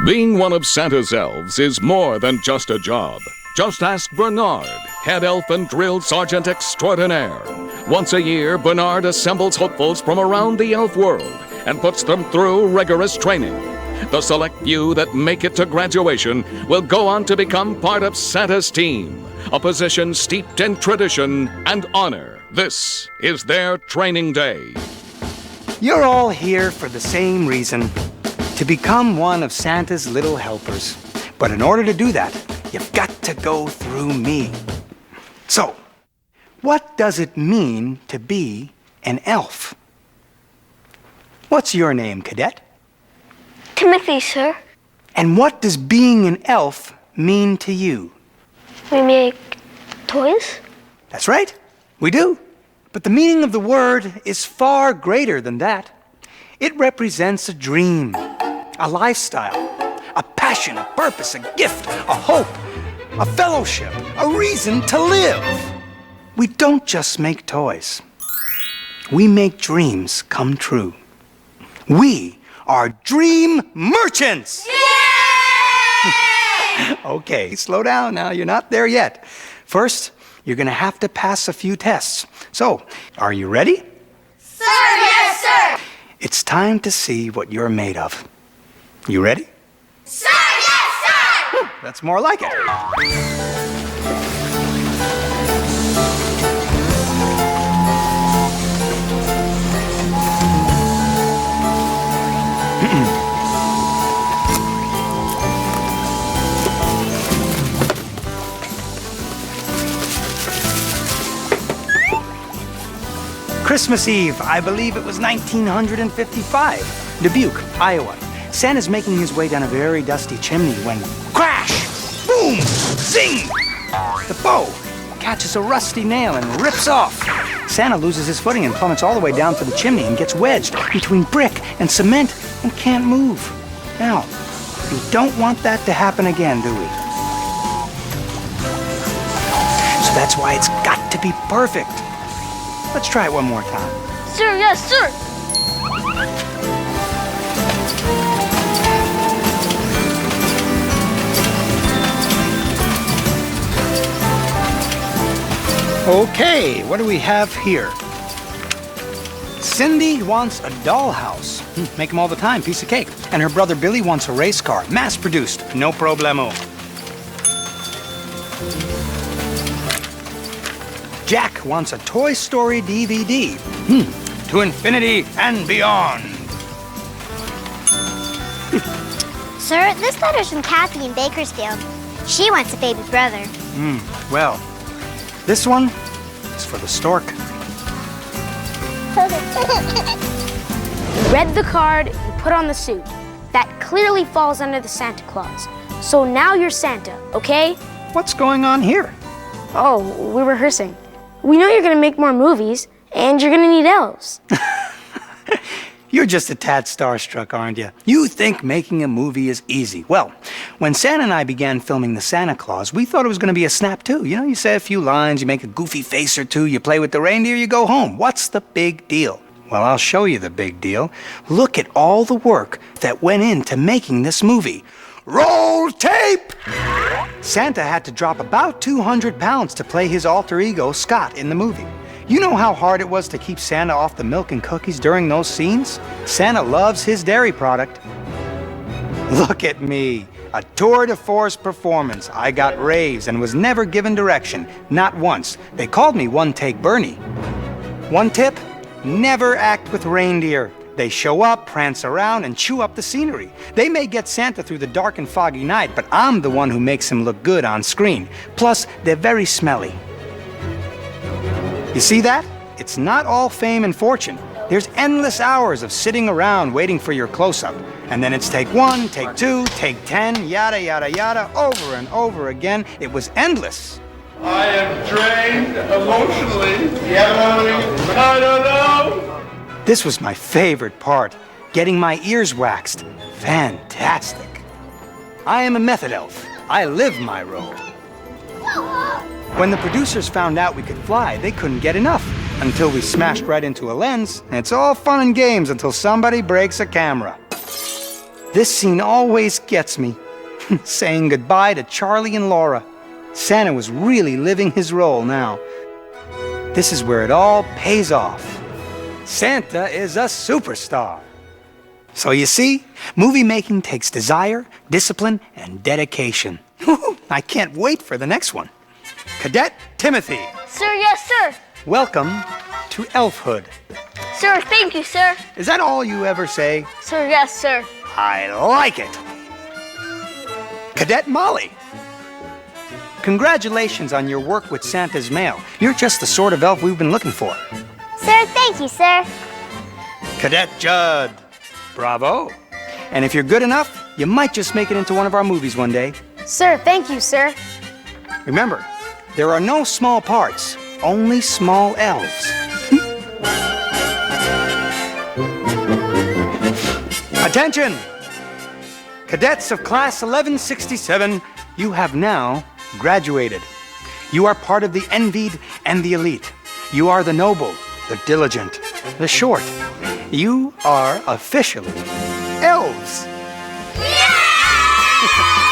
Being one of Santa's elves is more than just a job. Just ask Bernard, head elf and drill sergeant extraordinaire. Once a year, Bernard assembles hopefuls from around the elf world and puts them through rigorous training. The select few that make it to graduation will go on to become part of Santa's team, a position steeped in tradition and honor. This is their training day. You're all here for the same reason, to become one of Santa's little helpers. But in order to do that, you've got to go through me. So, what does it mean to be an elf? What's your name, cadet? Timothy, sir. And what does being an elf mean to you? We make toys? That's right, we do. But the meaning of the word is far greater than that. It represents a dream, a lifestyle, a passion, a purpose, a gift, a hope, a fellowship, a reason to live. We don't just make toys. We make dreams come true. We are dream merchants! Yay! Okay, slow down now. You're not there yet. First, you're going to have to pass a few tests. So, are you ready? Sir, yes, sir! It's time to see what you're made of. You ready? Sir, yes, sir! That's more like it. Christmas Eve, I believe it was 1955, Dubuque, Iowa. Santa's making his way down a very dusty chimney when crash, boom, zing! The bow catches a rusty nail and rips off. Santa loses his footing and plummets all the way down to the chimney and gets wedged between brick and cement and can't move. Now, we don't want that to happen again, do we? So that's why it's got to be perfect. Let's try it one more time. Sir, yes, sir! Okay, what do we have here? Cindy wants a dollhouse. Make them all the time, piece of cake. And her brother Billy wants a race car, mass-produced, no problemo. Jack wants a Toy Story DVD. To infinity and beyond. Sir, this letter's from Kathy in Bakersfield. She wants a baby brother. Well, this one is for the stork. You read the card, you put on the suit. That clearly falls under the Santa Claus. So now you're Santa, okay? What's going on here? Oh, we're rehearsing. We know you're gonna make more movies, and you're gonna need elves. You're just a tad starstruck, aren't you? You think making a movie is easy. Well, when Santa and I began filming the Santa Claus, we thought it was going to be a snap, too. You know, you say a few lines, you make a goofy face or two, you play with the reindeer, you go home. What's the big deal? Well, I'll show you the big deal. Look at all the work that went into making this movie. Roll tape! Santa had to drop about 200 pounds to play his alter ego, Scott, in the movie. You know how hard it was to keep Santa off the milk and cookies during those scenes? Santa loves his dairy product. Look at me, a tour de force performance. I got raves and was never given direction, not once. They called me One-Take Bernie. One tip, never act with reindeer. They show up, prance around, and chew up the scenery. They may get Santa through the dark and foggy night, but I'm the one who makes him look good on screen. Plus, they're very smelly. You see that? It's not all fame and fortune. There's endless hours of sitting around waiting for your close-up. And then it's take 1, take 2, take 10, yada, yada, yada, over and over again. It was endless. I am drained emotionally. I don't know. This was my favorite part, getting my ears waxed. Fantastic. I am a method elf. I live my role. When the producers found out we could fly, they couldn't get enough until we smashed right into a lens. It's all fun and games until somebody breaks a camera. This scene always gets me. Saying goodbye to Charlie and Laura. Santa was really living his role now. This is where it all pays off. Santa is a superstar. So you see, movie making takes desire, discipline, and dedication. I can't wait for the next one. Cadet Timothy, Sir, yes, sir. welcome to elfhood. Sir, thank you, sir. Is that all you ever say? Sir, yes, sir. I like it. Cadet Molly, congratulations on your work with Santa's mail. You're just the sort of elf we've been looking for. Sir, thank you, sir. Cadet Judd, bravo. And if you're good enough, you might just make it into one of our movies one day. Sir, thank you, sir. Remember, there are no small parts, only small elves. Attention! Cadets of Class 1167, you have now graduated. You are part of the envied and the elite. You are the noble, the diligent, the short. You are officially elves. Yeah!